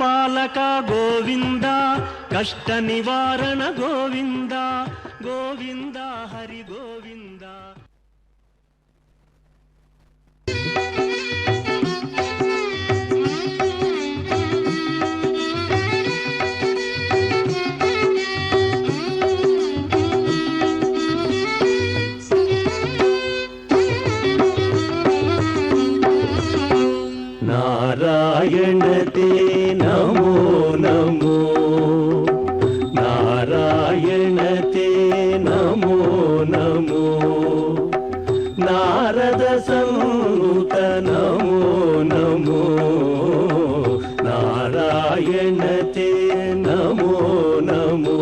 పాలక గోవింద, కష్ట నివారణ గోవింద, గోవింద హరి గోవింద. నారాయణ తే నమో నమో, నారాయణ తే నమో నమో, నారద సంత నమో నమో, నారాయణ తే నమో నమో,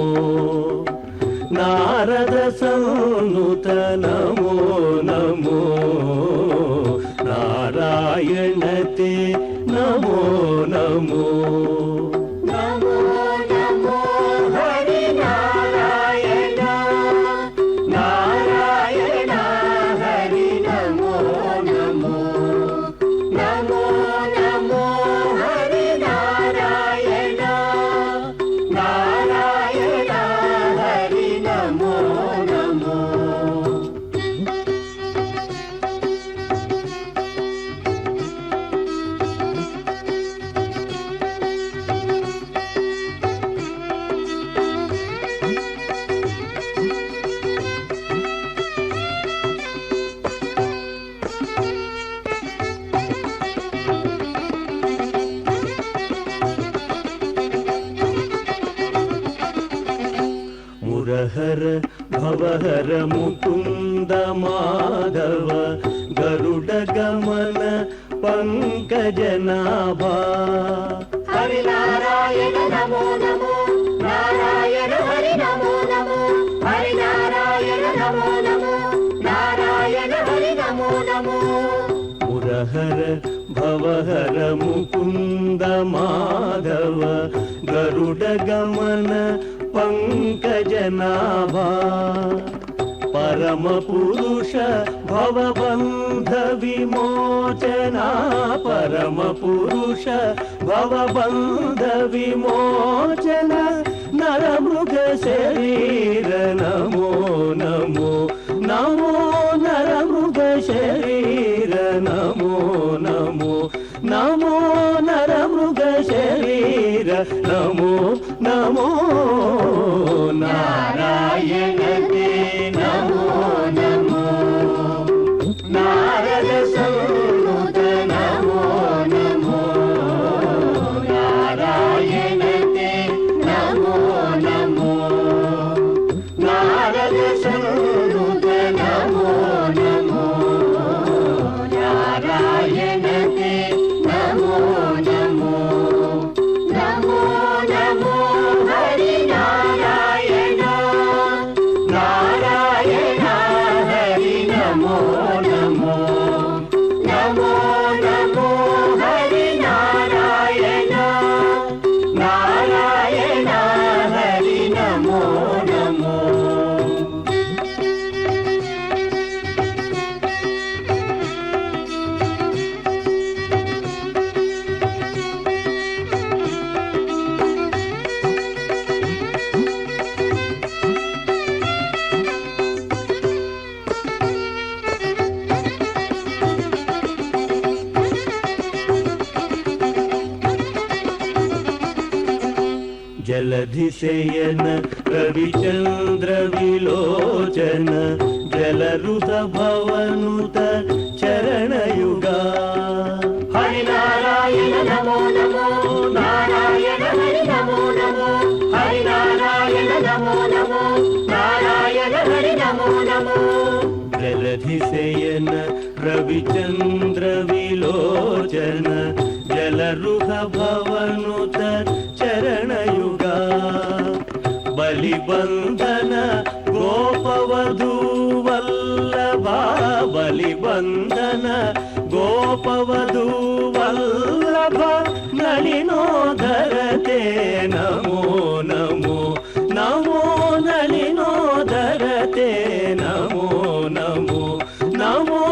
నారద సంత నమో నమో, నారాయణ తే నమో నమో. నమో నమో హరి నారాయణ, నారాయణ హరి నమో నమో, నమో నమో హరి నారాయణ, నారాయణ హరి నమో నమో. మురహర భవహర ముకుంద మాధవ, గరుడ గమన పంకజనాభా. హరి నారాయణ నమో నమో, నారాయణ హరి నమో నమో, హరి నారాయణ నమో నమో, నారాయణ హరి నమో నమో. మురహర భవహర ముకుంద మాధవ, గరుడ గమన పంకజనాభా. పరమ పురుష భవబంధ విమోచనా, పరమ పురుష భవబంధ విమోచన, నరమృగ శరీర నమో నమో, నమో నరమృగ శరీర నమో నమో, నమో నరమృగ శరీర నమో నమో. నారాయణ తే నమో నమో, నారద సంత నమో నమో, నారాయణ తే నమో నమో, నారద సంత నమో నమో, నారాయణ తే నమో నమో. నమో నమో హరి నారాయణ, నారాయణ హరి నమో నమో, నమో నమో హరి నారాయణ, నారాయణ హరి నమో నమో. जलधिशयन रविचंद्र विलोचन जलरुत भवनुत चरणयुगा हरिनारायण नमो नमो नारायण हरि नमो नमो हरिनारायण नमो नमो नारायण हरि नमो नमो जलधिशयन रविचंद्र विलोचन जलरुह भवनुत चरणयुगा बलिबंधन गोपवधू वल्लभा बलिबंधन गोपवधू वल्लभ नलिनोदरते नमो नमो नमो नलिनोदरते नमो नमो नमो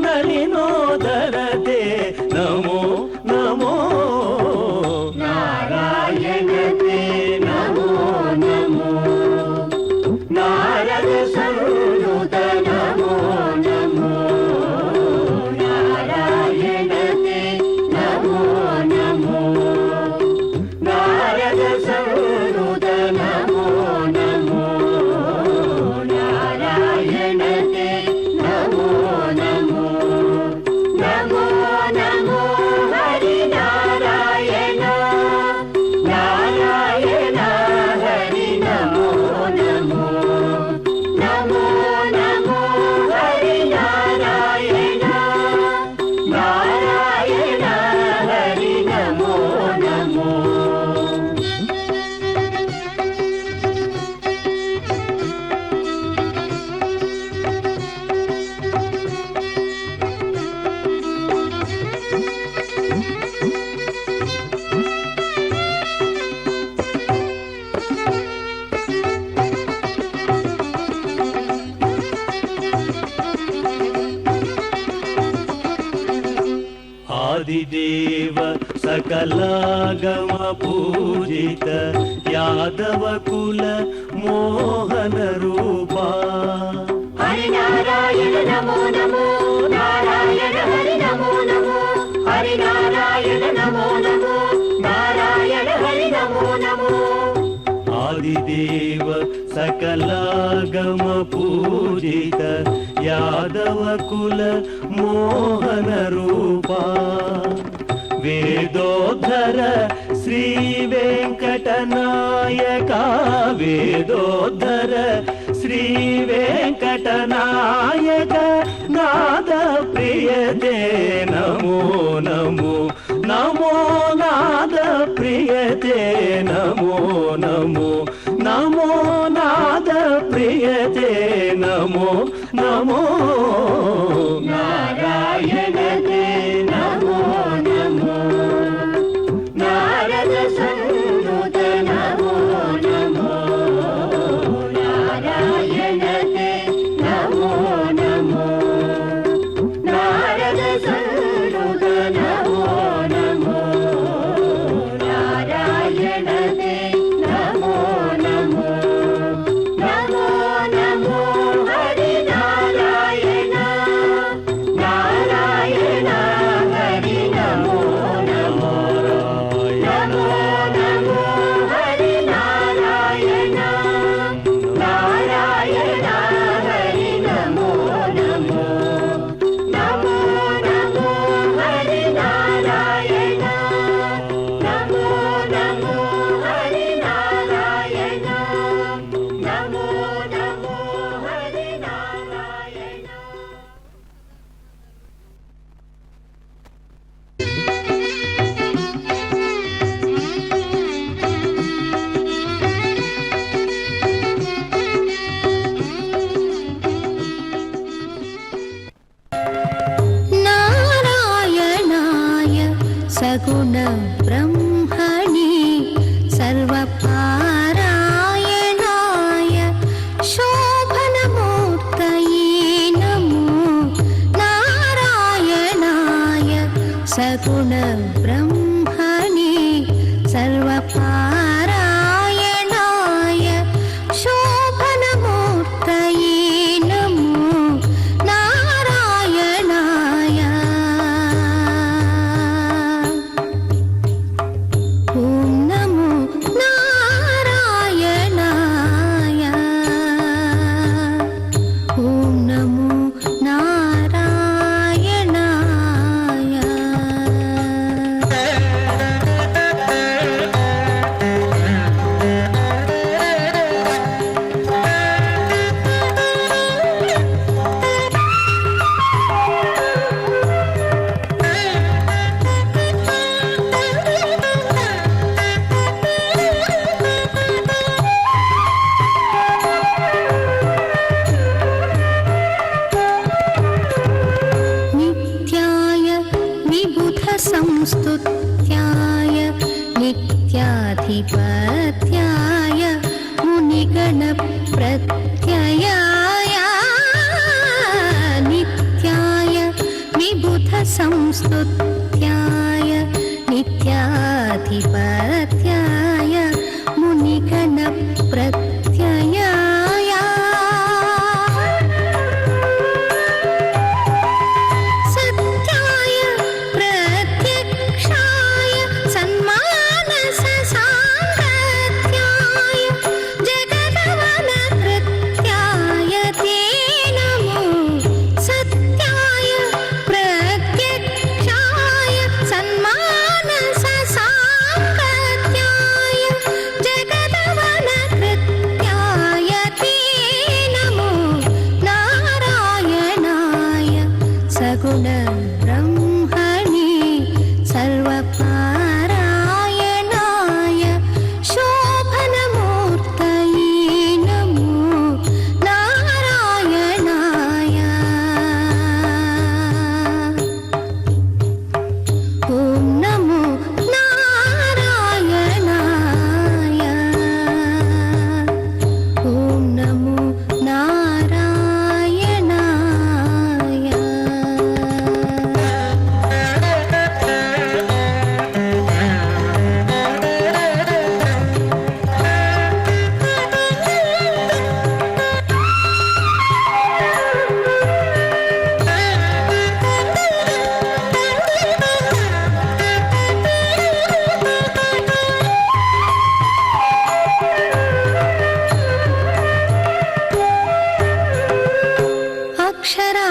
नलिनोदरते नमो नमो नारायण ते नमो नमो नारद संयुत नमो नमो नारायण ते नमो नमो नारद संयुत नमो नमो नारायण ते नमो नमो नमो नमो हरि नारायण नारायण हरि नमो नमो नमो नमो हरि नारायण नारायण हरि नमो नमो आदिदेव सकलागम पूजित यादव कुल मोहन रूपा हरि नारायण नमो नमो नारायण हरि नमो नमो हरि नारायण नमो नमो नारायण हरि नमो नमो आदिदेव सकलागम पूजित यादव कुल मोहन रूपा वेदोद्धर श्री वेंकटनायका वेदोद्धर श्री वेंकटनायक नाद प्रियते नमो नमो नमो नाद प्रियते नमो नमो नमो नाद प्रियते नमो नमो नारायण ते नमो नमो नारद संयुत नमो नमो नारायण ते नमो नमो नारद संयुत नमो नमो नारायण ते नमो नमो नमो नमो हरि नारायण नारायण हरि नमो नमो नमो नमो हरि नारायण नारायण हरि नमो नमो नमो नमो हरि नारायण नमो नमो हरि नारायण नमो नमो हरि नारायण नारायणाय सगुण ब्रह्मणि सर्वपारायणाय शोभनमूर्तये नमो नारायणाय सगुण ब्रह्मणि सर्वपारायणाय शोभनमूर्तये नमो नारायणाय ॐ नमो नारायणाय संस्तुत्याय नित्याधिपत्याय मुनिगणप्रत्ययाय नित्याय विबुधसंस्तुत्याय नित्याधिपत्याय मुनिगणप्रत्ययाय सत्याय प्रत्यक्षाय सन्मानससाङ्गत्याय जगदवनकृत्याय ते नमो सत्याय प्रत्यक्षाय सन्मानससाङ्गत्याय जगदवनकृत्याय ते नमो नारायणाय सगुण ब्रह्मणे सर्वपारायणाय शोभनमूर्तये नमो नारायणाय ॐ नमो नारायणाय ॐ नमो नारायणाय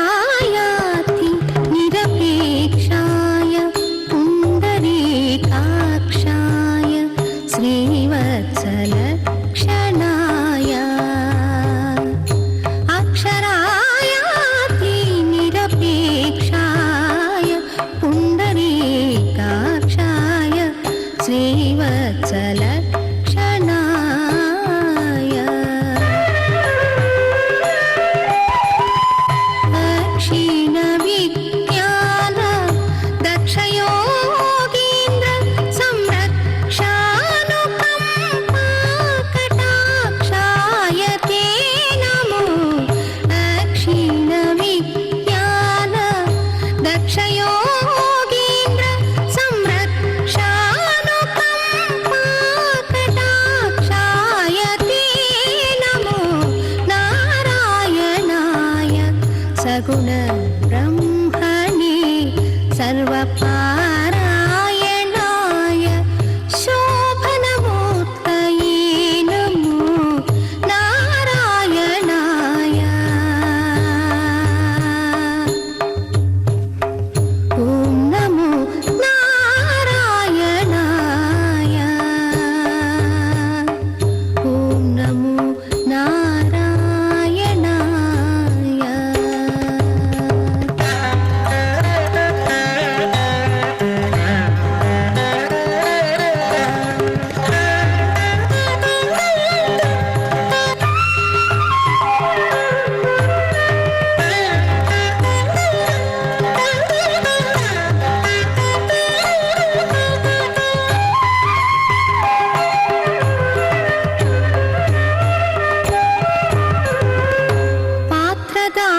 अक्षरायाति निरपेक्षाय पुण्डरीकाक्षाय श्रीवत्सलक्षणाय अक्षरायाति निरपेक्षाय पुण्डरीकाक्षाय श्रीवत्सलक्षणाय क्षीणविज्ञान दक्षयोगीन्द्र संरक्षानुकम्पाकटाक्षाय ते नमो क्षीणविज्ञान दक्षयोगीन्द्र संरक्षानुकम्पाकटाक्षाय ते नमो नारायणाय सगुण ब्रह्मणे सर्वपारायणाय शोभनमूर्तये नमो नारायणाय ॐ नमो नारायणाय ॐ नमो नारायणाय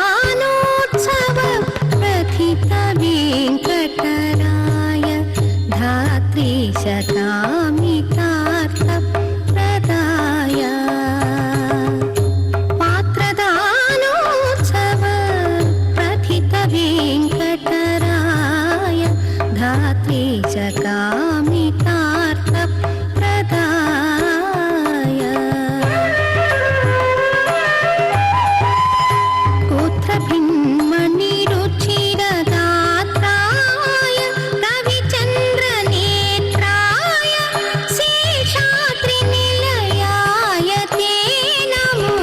पात्रदानोत्सव प्रथितवेङ्कटराय धात्री शतामितार्थप्रदाय पात्रदानोत्सव प्रथितवेङ्कटराय धात्री शतामितार्थप्रदाय गोत्रभिन्मनिरुचिरगात्राय रविचन्द्रनेत्राय शेषाद्रिनिलयाय ते नमो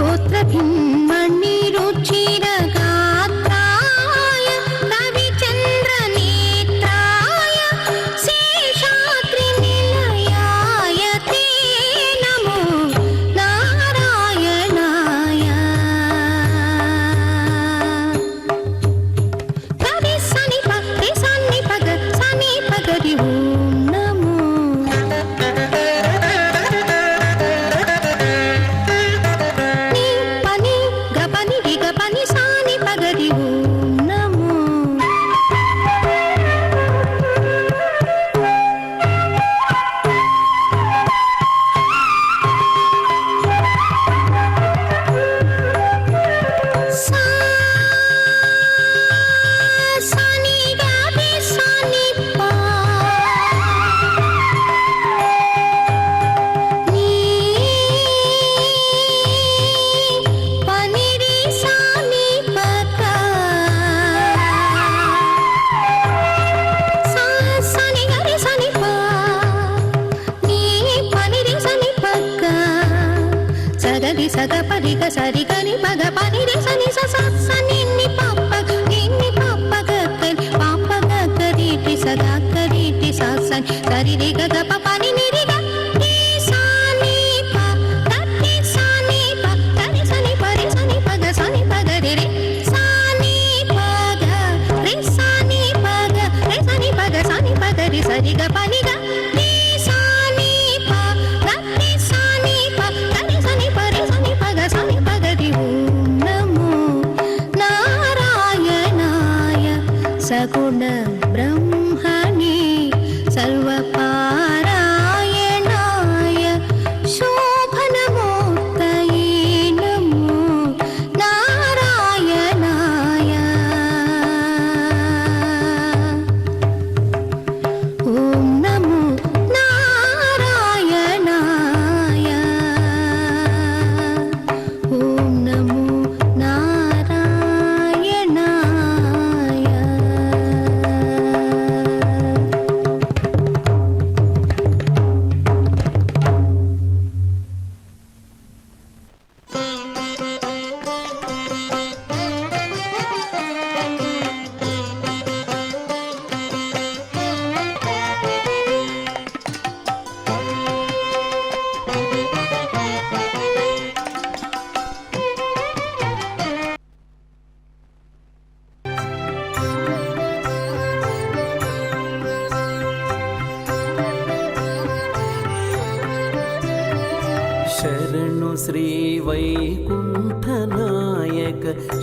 गोत्रभिन्मनिरुचिरगात्राय रविचन्द्रनेत्राय సగ పరి గ సరి గని పగ పని రే సని స స స నిన్ని పప్ప గరి పాప గరి టి సగ గరి టి స స సరి రే గ గ ప పని ని రి గ టి సా ని ప ద టి సా ని ప గరి సని పరి సని పగ సని పగ రే రే సా ని ప గ రే సా ని ప గ రే సని పగ సని పగ రి సరి గ పని గ టి సా ని ప ద టి సా ని ప గరి సని పరి సని పగ సని పగ రి ఓం నమో నారాయణాయ సగుణ బ్రహ్మణి సర్వపారాయణాయ శోభనమూర్తయే నమో నారాయణాయ ఓం నమో నారాయణాయ ఓం నమో నారాయణాయ. ಶರಣು ಶ್ರೀ ವೈಕುಂಠನಾಯಕ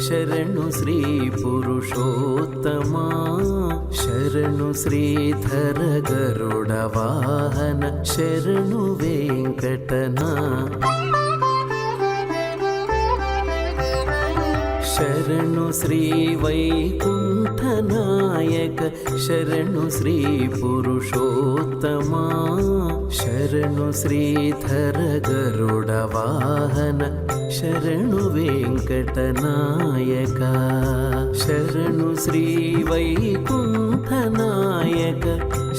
ಶರಣು ಶ್ರೀ ಪುರುಷೋತ್ತಮ ಶರಣು ಶ್ರೀಧರ ಗರುಡ ವಾಹನ ಶರಣು ವೆಂಕಟನ ಶರಣು ಶ್ರೀ ವೈಕುಂಠನಾಯಕ ಶರಣು ಶ್ರೀ ಪುರುಷೋತ್ತಮ ಶರಣು ಶ್ರೀಧರ ಗರುಡ ವಾಹನ ಶರಣು ವೆಂಕಟನಾಯಕ ಶರಣು ಶ್ರೀ ವೈಕುಂಠನಾಯಕ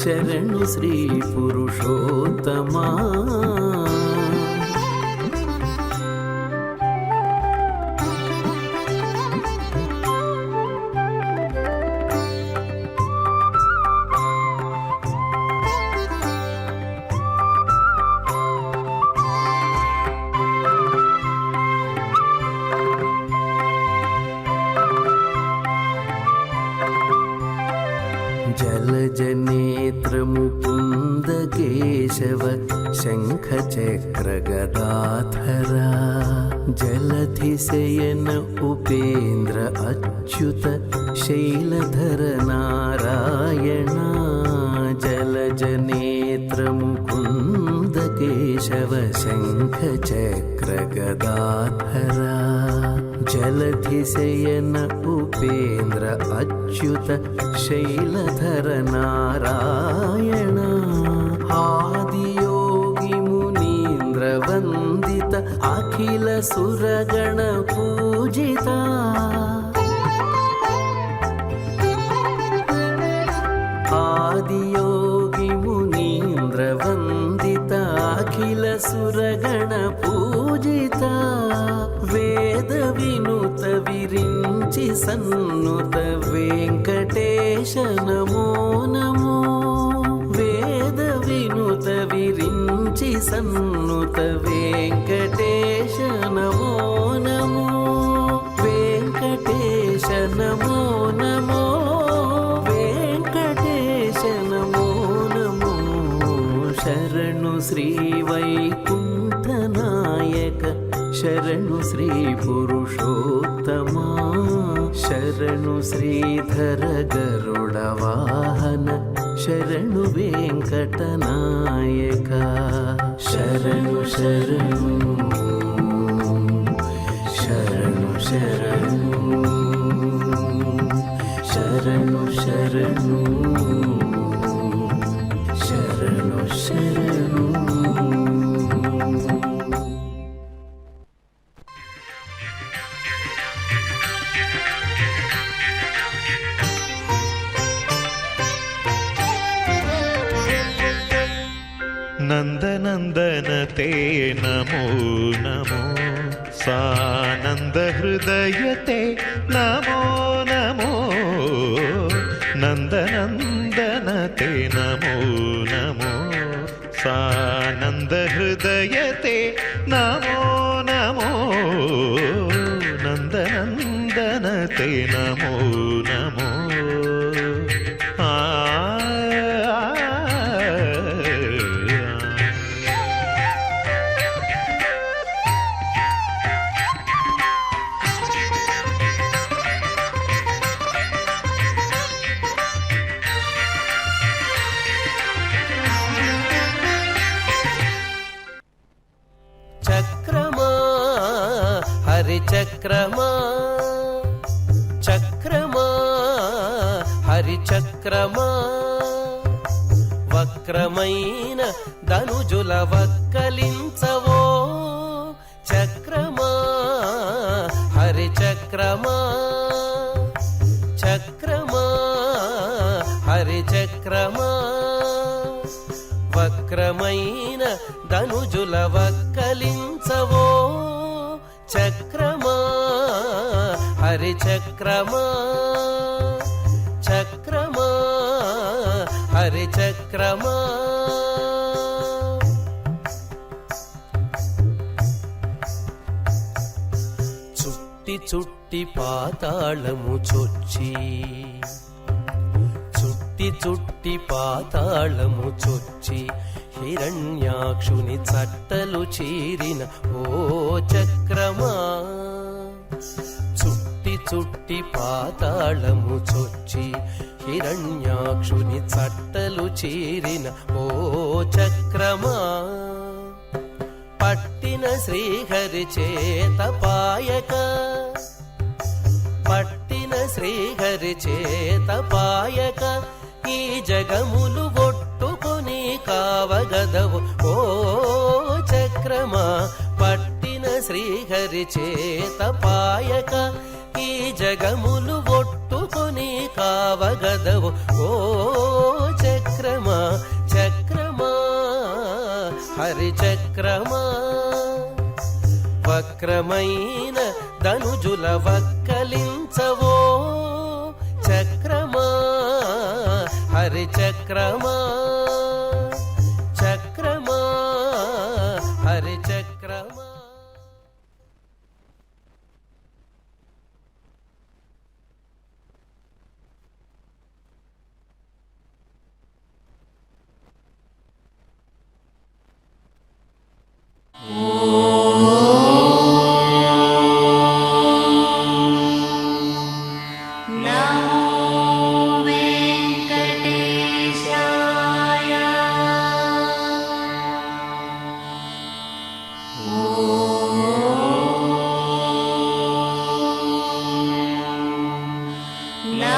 ಶರಣು ಶ್ರೀ ಪುರುಷೋತ್ತಮ जलजनेत्र मुकुन्द केशव शङ्खचक्र गदाधरा जलधिशयन उपेन्द्र अच्युत शैलधर नारायण जलजनेत्र मुकुन्द केशव शङ्खचक्र गदाधरा जलधिशयन उपेन्द्र अच्युत शैलधर नारायण आदियोगी मुनीन्द्र वन्दित अखिल सुरगण पूजिता आदियोगी मुनीन्द्र वन्दित अखिल सुरगण पूजिता वेद विनुत विरिञ्चि सन्नुत वेङ्कटेश नमो नमो वेद विनुत विरिञ्चि सन्नुत वेङ्कटेश नमो नमो वेङ्कटेश नमो नमो वेङ्कटेश नमो नमो शरणु श्री वैकुण्ठनायक शरणु श्री पुरुषोत्तम शरणु श्रीधर गरुड वाहन शरणु वेङ्कटनायक शरणु शरणु शरणु शरणु शरणु शरणु शरणु शरणु नन्दनन्दनते नमो नमो सानन्दहृदयते नमो नमो नन्दनन्दनते नमो नमो सानन्दहृदयते नमो नमो नन्दनन्दनते नमो नमो చక్రమా హరి చక్రమా చక్రమా హరి చక్రమా వక్రమైన ధనుజుల వక్కలించవో చక్రమా హరి చక్రమా చక్రమా హరి చక్రమా వక్రమైన ధనుజుల వక్కలించవో చక్రమా హరి చక్రమా చక్రమా హరి చక్రమా చుట్టి చుట్టి పాతాళము చొచ్చి చుట్టి చుట్టి పాతాళము చొచ్చి హిరణ్యాక్షుని చట్టలు చీరిన ఓ చక్రమా చుట్టి చుట్టి పాతాళము చొచ్చి హిరణ్యాక్షుని చట్టలు చీరిన ఓ చక్రమా పట్టిన శ్రీహరి చేత పాయక పట్టిన శ్రీహరి చేత పాయక ఈ జగములు ఒట్టుకొని కావగదవు ఓ చక్రమా పట్టిన శ్రీహరి చేత పాయక ఈ జగములు ఒట్టుకొని కావగదవు ఓ చక్రమా చక్రమా హరి చక్రమా వక్రమైన ధనుజుల వక్కలించవో చక్రమా హరి చక్రమా చక్రమా హరి చక్రమా నా